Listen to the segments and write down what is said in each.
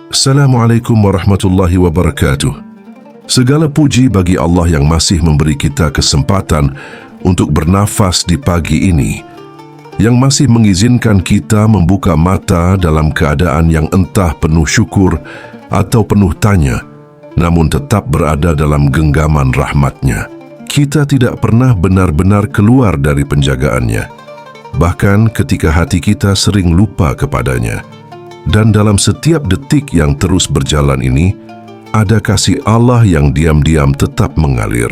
Assalamualaikum warahmatullahi wabarakatuh. Segala puji bagi Allah yang masih memberi kita kesempatan untuk bernafas di pagi ini, yang masih mengizinkan kita membuka mata dalam keadaan yang entah penuh syukur atau penuh tanya, namun tetap berada dalam genggaman rahmat-Nya. Kita tidak pernah benar-benar keluar dari penjagaannya, bahkan ketika hati kita sering lupa kepadanya. Dan dalam setiap detik yang terus berjalan ini, ada kasih Allah yang diam-diam tetap mengalir,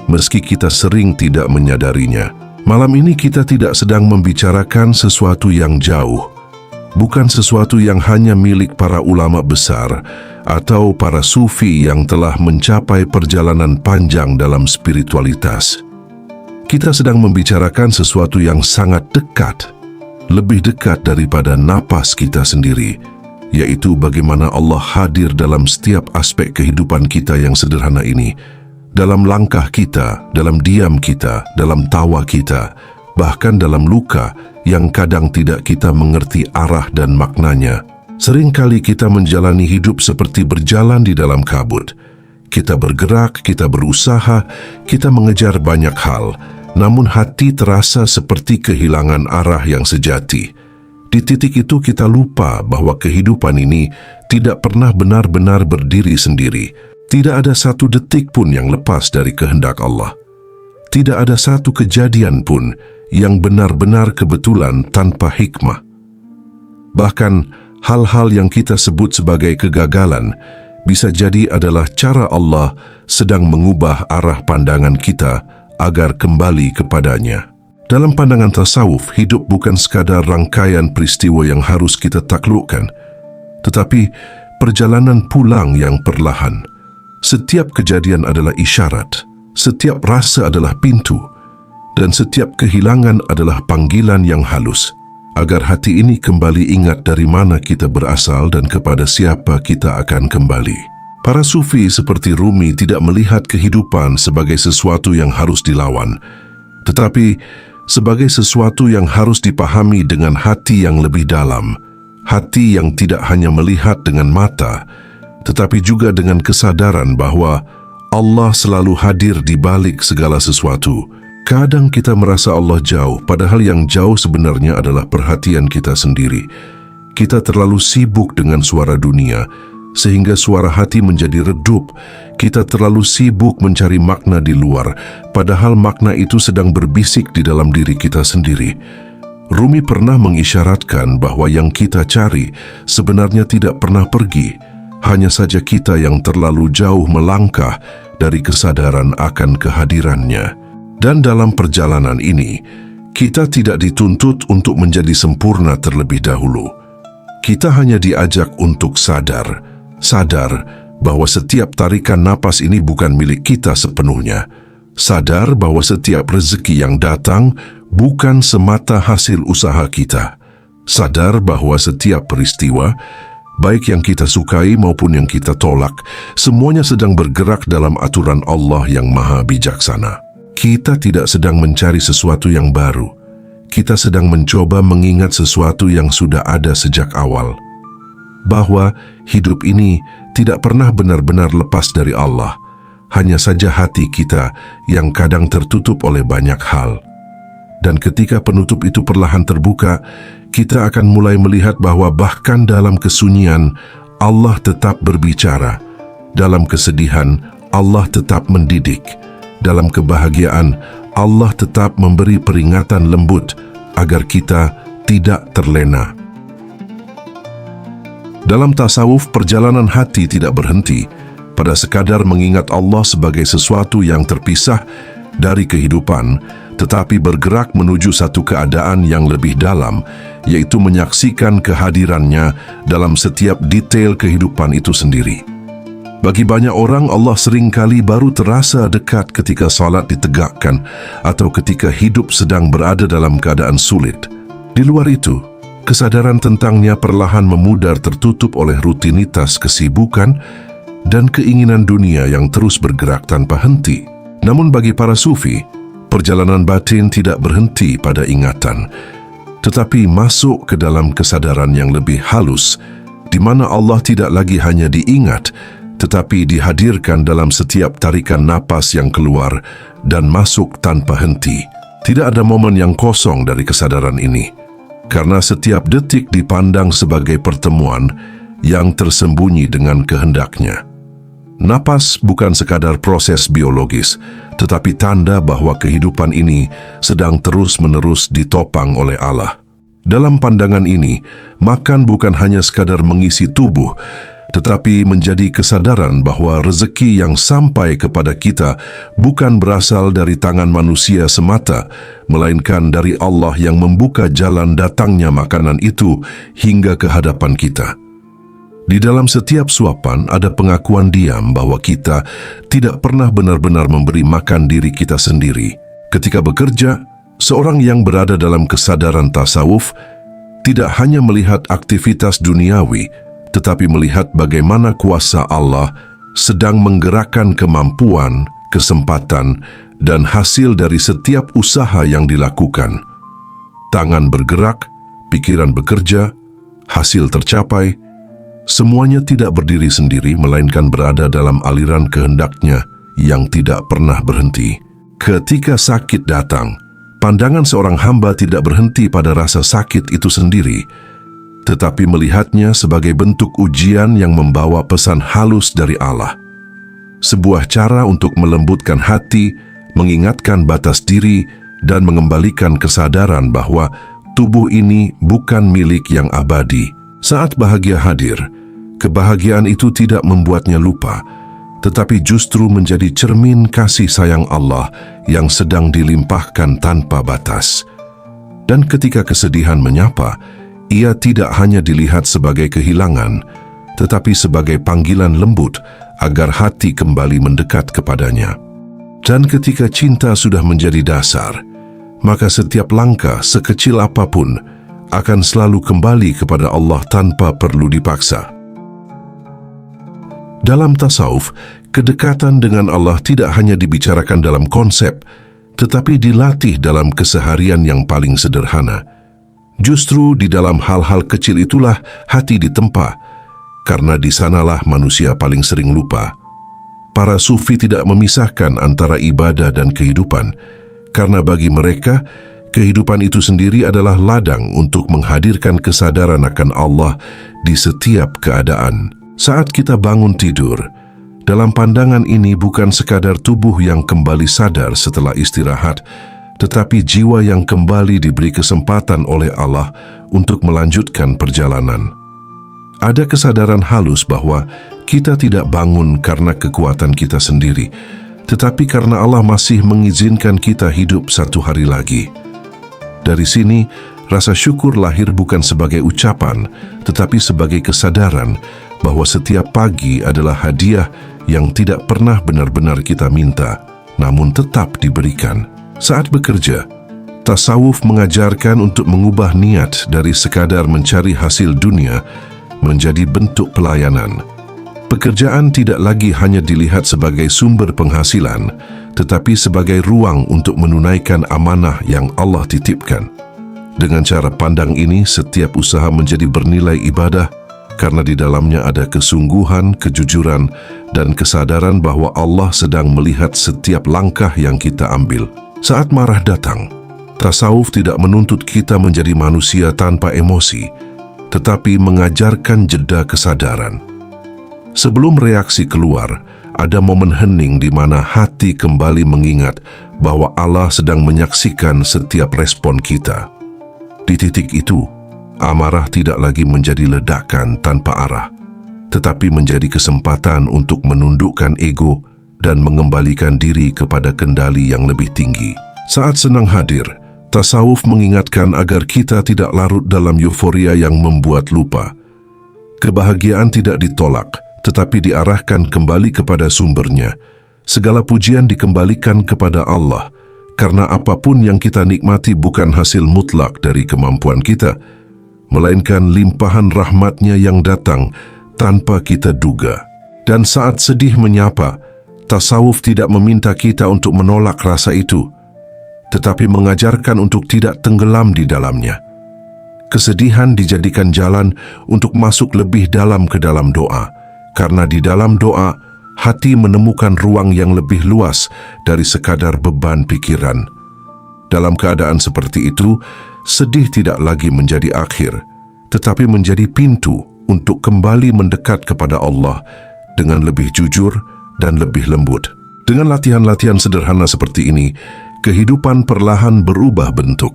meski kita sering tidak menyadarinya. Malam ini kita tidak sedang membicarakan sesuatu yang jauh, bukan sesuatu yang hanya milik para ulama besar atau para sufi yang telah mencapai perjalanan panjang dalam spiritualitas. Kita sedang membicarakan sesuatu yang sangat dekat, lebih dekat daripada napas kita sendiri, yaitu bagaimana Allah hadir dalam setiap aspek kehidupan kita yang sederhana ini, dalam langkah kita, dalam diam kita, dalam tawa kita, bahkan dalam luka yang kadang tidak kita mengerti arah dan maknanya. Seringkali kita menjalani hidup seperti berjalan di dalam kabut. Kita bergerak, kita berusaha, kita mengejar banyak hal, namun hati terasa seperti kehilangan arah yang sejati. Di titik itu kita lupa bahwa kehidupan ini tidak pernah benar-benar berdiri sendiri. Tidak ada satu detik pun yang lepas dari kehendak Allah. Tidak ada satu kejadian pun yang benar-benar kebetulan tanpa hikmah. Bahkan hal-hal yang kita sebut sebagai kegagalan bisa jadi adalah cara Allah sedang mengubah arah pandangan kita agar kembali kepadanya. Dalam pandangan tasawuf, hidup bukan sekadar rangkaian peristiwa yang harus kita taklukkan, tetapi perjalanan pulang yang perlahan. Setiap kejadian adalah isyarat, setiap rasa adalah pintu, dan setiap kehilangan adalah panggilan yang halus, agar hati ini kembali ingat dari mana kita berasal dan kepada siapa kita akan kembali. Para sufi seperti Rumi tidak melihat kehidupan sebagai sesuatu yang harus dilawan, tetapi sebagai sesuatu yang harus dipahami dengan hati yang lebih dalam, hati yang tidak hanya melihat dengan mata, tetapi juga dengan kesadaran bahwa Allah selalu hadir di balik segala sesuatu. Kadang kita merasa Allah jauh, padahal yang jauh sebenarnya adalah perhatian kita sendiri. Kita terlalu sibuk dengan suara dunia, sehingga suara hati menjadi redup. Kita terlalu sibuk mencari makna di luar, padahal makna itu sedang berbisik di dalam diri kita sendiri. Rumi pernah mengisyaratkan bahwa yang kita cari sebenarnya tidak pernah pergi, hanya saja kita yang terlalu jauh melangkah dari kesadaran akan kehadirannya. Dan dalam perjalanan ini, kita tidak dituntut untuk menjadi sempurna terlebih dahulu. Kita hanya diajak untuk sadar bahwa setiap tarikan napas ini bukan milik kita sepenuhnya. Sadar bahwa setiap rezeki yang datang bukan semata hasil usaha kita. Sadar bahwa setiap peristiwa, baik yang kita sukai maupun yang kita tolak, semuanya sedang bergerak dalam aturan Allah yang maha bijaksana. Kita tidak sedang mencari sesuatu yang baru. Kita sedang mencoba mengingat sesuatu yang sudah ada sejak awal. Bahwa hidup ini tidak pernah benar-benar lepas dari Allah, hanya saja hati kita yang kadang tertutup oleh banyak hal. Dan ketika penutup itu perlahan terbuka, kita akan mulai melihat bahwa bahkan dalam kesunyian, Allah tetap berbicara. Dalam kesedihan, Allah tetap mendidik. Dalam kebahagiaan, Allah tetap memberi peringatan lembut agar kita tidak terlena. Dalam tasawuf, perjalanan hati tidak berhenti pada sekadar mengingat Allah sebagai sesuatu yang terpisah dari kehidupan, tetapi bergerak menuju satu keadaan yang lebih dalam, yaitu menyaksikan kehadirannya dalam setiap detail kehidupan itu sendiri. Bagi banyak orang, Allah seringkali baru terasa dekat ketika salat ditegakkan atau ketika hidup sedang berada dalam keadaan sulit. Di luar itu, kesadaran tentangnya perlahan memudar tertutup oleh rutinitas kesibukan dan keinginan dunia yang terus bergerak tanpa henti. Namun bagi para sufi, perjalanan batin tidak berhenti pada ingatan, tetapi masuk ke dalam kesadaran yang lebih halus di mana Allah tidak lagi hanya diingat, tetapi dihadirkan dalam setiap tarikan napas yang keluar dan masuk tanpa henti. Tidak ada momen yang kosong dari kesadaran ini, karena setiap detik dipandang sebagai pertemuan yang tersembunyi dengan kehendaknya. Napas bukan sekadar proses biologis, tetapi tanda bahwa kehidupan ini sedang terus-menerus ditopang oleh Allah. Dalam pandangan ini, makan bukan hanya sekadar mengisi tubuh, tetapi menjadi kesadaran bahwa rezeki yang sampai kepada kita bukan berasal dari tangan manusia semata, melainkan dari Allah yang membuka jalan datangnya makanan itu hingga ke hadapan kita. Di dalam setiap suapan ada pengakuan diam bahwa kita tidak pernah benar-benar memberi makan diri kita sendiri. Ketika bekerja, seorang yang berada dalam kesadaran tasawuf tidak hanya melihat aktivitas duniawi, tetapi melihat bagaimana kuasa Allah sedang menggerakkan kemampuan, kesempatan, dan hasil dari setiap usaha yang dilakukan. Tangan bergerak, pikiran bekerja, hasil tercapai, semuanya tidak berdiri sendiri melainkan berada dalam aliran kehendaknya yang tidak pernah berhenti. Ketika sakit datang, pandangan seorang hamba tidak berhenti pada rasa sakit itu sendiri, tetapi melihatnya sebagai bentuk ujian yang membawa pesan halus dari Allah. Sebuah cara untuk melembutkan hati, mengingatkan batas diri, dan mengembalikan kesadaran bahwa tubuh ini bukan milik yang abadi. Saat bahagia hadir, kebahagiaan itu tidak membuatnya lupa, tetapi justru menjadi cermin kasih sayang Allah yang sedang dilimpahkan tanpa batas. Dan ketika kesedihan menyapa, ia tidak hanya dilihat sebagai kehilangan, tetapi sebagai panggilan lembut agar hati kembali mendekat kepadanya. Dan ketika cinta sudah menjadi dasar, maka setiap langkah sekecil apapun akan selalu kembali kepada Allah tanpa perlu dipaksa. Dalam tasawuf, kedekatan dengan Allah tidak hanya dibicarakan dalam konsep, tetapi dilatih dalam keseharian yang paling sederhana. Justru di dalam hal-hal kecil itulah hati ditempa, karena di sanalah manusia paling sering lupa. Para sufi tidak memisahkan antara ibadah dan kehidupan, karena bagi mereka, kehidupan itu sendiri adalah ladang untuk menghadirkan kesadaran akan Allah di setiap keadaan. Saat kita bangun tidur, dalam pandangan ini bukan sekadar tubuh yang kembali sadar setelah istirahat, tetapi jiwa yang kembali diberi kesempatan oleh Allah untuk melanjutkan perjalanan. Ada kesadaran halus bahwa kita tidak bangun karena kekuatan kita sendiri, tetapi karena Allah masih mengizinkan kita hidup satu hari lagi. Dari sini, rasa syukur lahir bukan sebagai ucapan, tetapi sebagai kesadaran bahwa setiap pagi adalah hadiah yang tidak pernah benar-benar kita minta, namun tetap diberikan. Saat bekerja, tasawuf mengajarkan untuk mengubah niat dari sekadar mencari hasil dunia menjadi bentuk pelayanan. Pekerjaan tidak lagi hanya dilihat sebagai sumber penghasilan, tetapi sebagai ruang untuk menunaikan amanah yang Allah titipkan. Dengan cara pandang ini, setiap usaha menjadi bernilai ibadah karena di dalamnya ada kesungguhan, kejujuran, dan kesadaran bahwa Allah sedang melihat setiap langkah yang kita ambil. Saat marah datang, tasawuf tidak menuntut kita menjadi manusia tanpa emosi, tetapi mengajarkan jeda kesadaran. Sebelum reaksi keluar, ada momen hening di mana hati kembali mengingat bahwa Allah sedang menyaksikan setiap respon kita. Di titik itu, amarah tidak lagi menjadi ledakan tanpa arah, tetapi menjadi kesempatan untuk menundukkan ego dan mengembalikan diri kepada kendali yang lebih tinggi. Saat senang hadir, tasawuf mengingatkan agar kita tidak larut dalam euforia yang membuat lupa. Kebahagiaan tidak ditolak, tetapi diarahkan kembali kepada sumbernya. Segala pujian dikembalikan kepada Allah, karena apapun yang kita nikmati bukan hasil mutlak dari kemampuan kita, melainkan limpahan rahmat-Nya yang datang tanpa kita duga. Dan saat sedih menyapa, tasawuf tidak meminta kita untuk menolak rasa itu, tetapi mengajarkan untuk tidak tenggelam di dalamnya. Kesedihan dijadikan jalan untuk masuk lebih dalam ke dalam doa, karena di dalam doa, hati menemukan ruang yang lebih luas dari sekadar beban pikiran. Dalam keadaan seperti itu, sedih tidak lagi menjadi akhir, tetapi menjadi pintu untuk kembali mendekat kepada Allah dengan lebih jujur dan lebih lembut. Dengan latihan-latihan sederhana seperti ini, kehidupan perlahan berubah bentuk.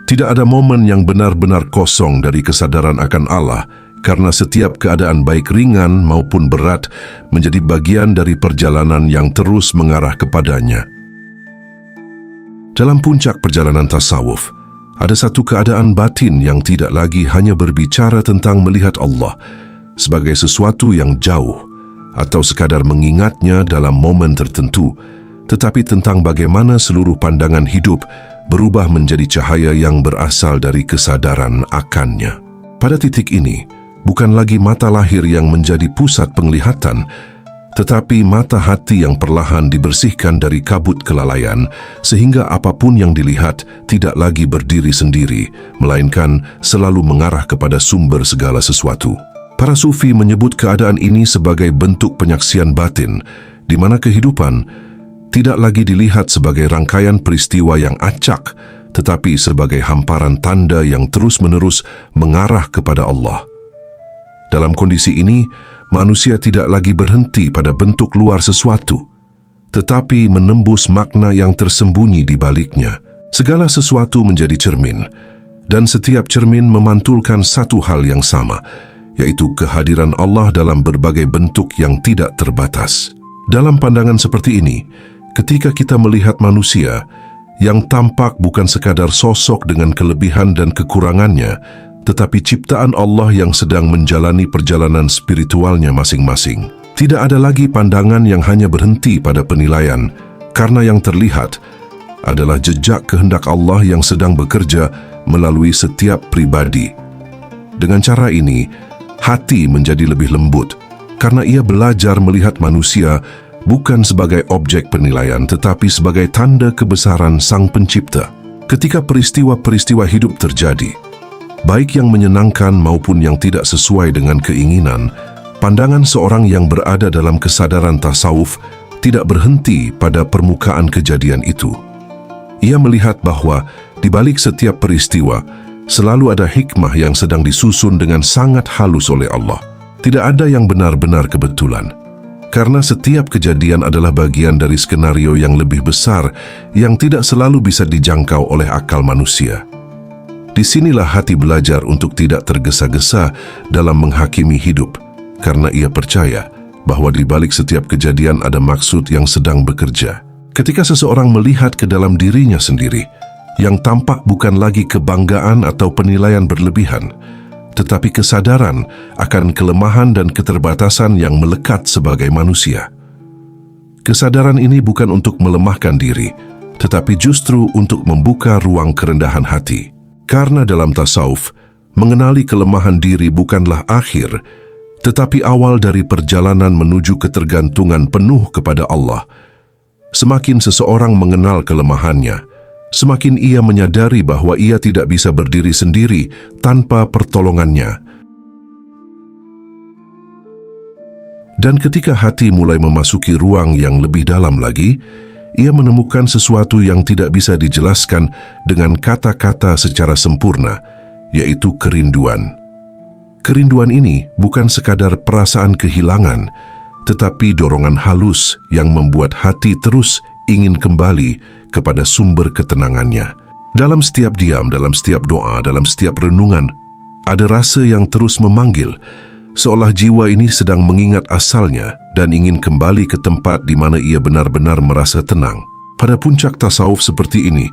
Tidak ada momen yang benar-benar kosong dari kesadaran akan Allah, karena setiap keadaan baik ringan maupun berat menjadi bagian dari perjalanan yang terus mengarah kepadanya. Dalam puncak perjalanan tasawuf, ada satu keadaan batin yang tidak lagi hanya berbicara tentang melihat Allah sebagai sesuatu yang jauh atau sekadar mengingatnya dalam momen tertentu, tetapi tentang bagaimana seluruh pandangan hidup berubah menjadi cahaya yang berasal dari kesadaran akannya. Pada titik ini, bukan lagi mata lahir yang menjadi pusat penglihatan, tetapi mata hati yang perlahan dibersihkan dari kabut kelalaian, sehingga apapun yang dilihat tidak lagi berdiri sendiri, melainkan selalu mengarah kepada sumber segala sesuatu. Para sufi menyebut keadaan ini sebagai bentuk penyaksian batin, di mana kehidupan tidak lagi dilihat sebagai rangkaian peristiwa yang acak, tetapi sebagai hamparan tanda yang terus-menerus mengarah kepada Allah. Dalam kondisi ini, manusia tidak lagi berhenti pada bentuk luar sesuatu, tetapi menembus makna yang tersembunyi di baliknya. Segala sesuatu menjadi cermin, dan setiap cermin memantulkan satu hal yang sama, yaitu kehadiran Allah dalam berbagai bentuk yang tidak terbatas. Dalam pandangan seperti ini, ketika kita melihat manusia, yang tampak bukan sekadar sosok dengan kelebihan dan kekurangannya, tetapi ciptaan Allah yang sedang menjalani perjalanan spiritualnya masing-masing. Tidak ada lagi pandangan yang hanya berhenti pada penilaian, karena yang terlihat adalah jejak kehendak Allah yang sedang bekerja melalui setiap pribadi. Dengan cara ini, hati menjadi lebih lembut, karena ia belajar melihat manusia bukan sebagai objek penilaian, tetapi sebagai tanda kebesaran Sang Pencipta. Ketika peristiwa-peristiwa hidup terjadi, baik yang menyenangkan maupun yang tidak sesuai dengan keinginan, pandangan seorang yang berada dalam kesadaran tasawuf tidak berhenti pada permukaan kejadian itu. Ia melihat bahwa di balik setiap peristiwa selalu ada hikmah yang sedang disusun dengan sangat halus oleh Allah. Tidak ada yang benar-benar kebetulan, karena setiap kejadian adalah bagian dari skenario yang lebih besar yang tidak selalu bisa dijangkau oleh akal manusia. Disinilah hati belajar untuk tidak tergesa-gesa dalam menghakimi hidup, karena ia percaya bahwa di balik setiap kejadian ada maksud yang sedang bekerja. Ketika seseorang melihat ke dalam dirinya sendiri, yang tampak bukan lagi kebanggaan atau penilaian berlebihan, tetapi kesadaran akan kelemahan dan keterbatasan yang melekat sebagai manusia. Kesadaran ini bukan untuk melemahkan diri, tetapi justru untuk membuka ruang kerendahan hati. Karena dalam tasawuf, mengenali kelemahan diri bukanlah akhir, tetapi awal dari perjalanan menuju ketergantungan penuh kepada Allah. Semakin seseorang mengenal kelemahannya, semakin ia menyadari bahwa ia tidak bisa berdiri sendiri tanpa pertolongannya. Dan ketika hati mulai memasuki ruang yang lebih dalam lagi, ia menemukan sesuatu yang tidak bisa dijelaskan dengan kata-kata secara sempurna, yaitu kerinduan. Kerinduan ini bukan sekadar perasaan kehilangan, tetapi dorongan halus yang membuat hati terus ingin kembali kepada sumber ketenangannya. Dalam setiap diam, dalam setiap doa, dalam setiap renungan, ada rasa yang terus memanggil, seolah jiwa ini sedang mengingat asalnya dan ingin kembali ke tempat di mana ia benar-benar merasa tenang. Pada puncak tasawuf seperti ini,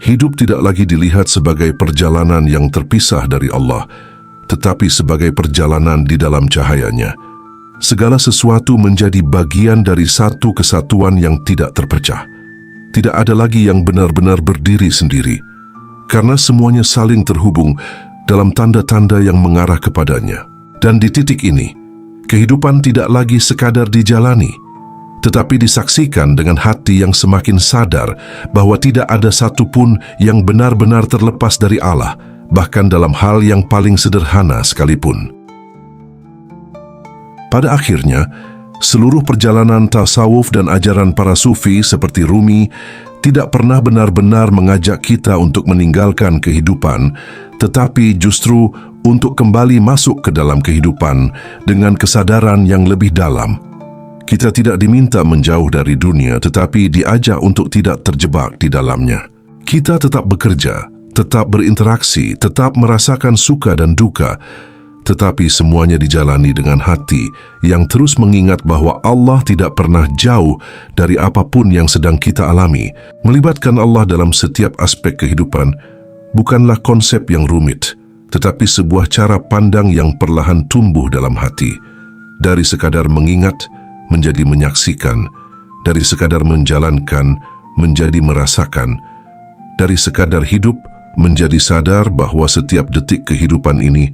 hidup tidak lagi dilihat sebagai perjalanan yang terpisah dari Allah, tetapi sebagai perjalanan di dalam cahayanya. Segala sesuatu menjadi bagian dari satu kesatuan yang tidak terpecah. Tidak ada lagi yang benar-benar berdiri sendiri, karena semuanya saling terhubung dalam tanda-tanda yang mengarah kepadanya. Dan di titik ini, kehidupan tidak lagi sekadar dijalani, tetapi disaksikan dengan hati yang semakin sadar bahwa tidak ada satupun yang benar-benar terlepas dari Allah, bahkan dalam hal yang paling sederhana sekalipun. Pada akhirnya, seluruh perjalanan tasawuf dan ajaran para sufi seperti Rumi tidak pernah benar-benar mengajak kita untuk meninggalkan kehidupan, tetapi justru untuk kembali masuk ke dalam kehidupan dengan kesadaran yang lebih dalam. Kita tidak diminta menjauh dari dunia, tetapi diajak untuk tidak terjebak di dalamnya. Kita tetap bekerja, tetap berinteraksi, tetap merasakan suka dan duka, tetapi semuanya dijalani dengan hati yang terus mengingat bahwa Allah tidak pernah jauh dari apapun yang sedang kita alami. Melibatkan Allah dalam setiap aspek kehidupan bukanlah konsep yang rumit, tetapi sebuah cara pandang yang perlahan tumbuh dalam hati. Dari sekadar mengingat, menjadi menyaksikan, dari sekadar menjalankan, menjadi merasakan, dari sekadar hidup, menjadi sadar bahwa setiap detik kehidupan ini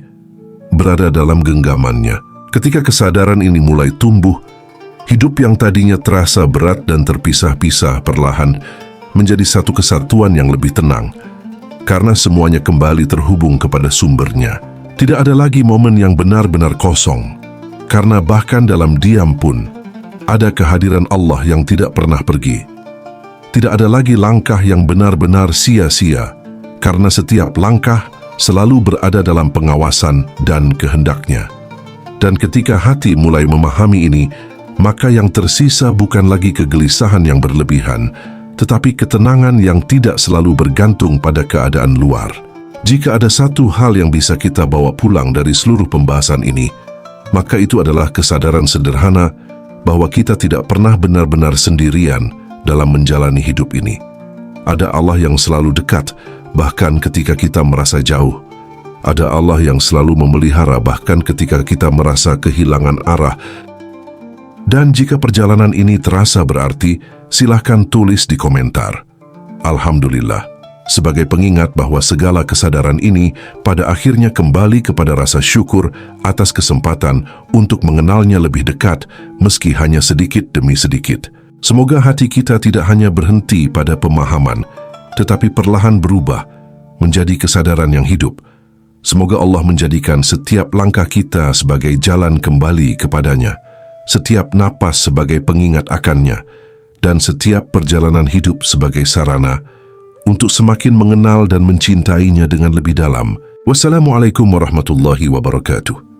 berada dalam genggamannya. Ketika kesadaran ini mulai tumbuh, hidup yang tadinya terasa berat dan terpisah-pisah perlahan menjadi satu kesatuan yang lebih tenang, karena semuanya kembali terhubung kepada sumbernya. Tidak ada lagi momen yang benar-benar kosong, karena bahkan dalam diam pun ada kehadiran Allah yang tidak pernah pergi. Tidak ada lagi langkah yang benar-benar sia-sia, karena setiap langkah selalu berada dalam pengawasan dan kehendaknya. Dan ketika hati mulai memahami ini, maka yang tersisa bukan lagi kegelisahan yang berlebihan, tetapi ketenangan yang tidak selalu bergantung pada keadaan luar. Jika ada satu hal yang bisa kita bawa pulang dari seluruh pembahasan ini, maka itu adalah kesadaran sederhana bahwa kita tidak pernah benar-benar sendirian dalam menjalani hidup ini. Ada Allah yang selalu dekat, bahkan ketika kita merasa jauh. Ada Allah yang selalu memelihara bahkan ketika kita merasa kehilangan arah. Dan jika perjalanan ini terasa berarti, silahkan tulis di komentar. Alhamdulillah, sebagai pengingat bahwa segala kesadaran ini pada akhirnya kembali kepada rasa syukur atas kesempatan untuk mengenalnya lebih dekat, meski hanya sedikit demi sedikit. Semoga hati kita tidak hanya berhenti pada pemahaman, tetapi perlahan berubah menjadi kesadaran yang hidup. Semoga Allah menjadikan setiap langkah kita sebagai jalan kembali kepadanya, setiap napas sebagai pengingat akannya, dan setiap perjalanan hidup sebagai sarana untuk semakin mengenal dan mencintainya dengan lebih dalam. Wassalamualaikum warahmatullahi wabarakatuh.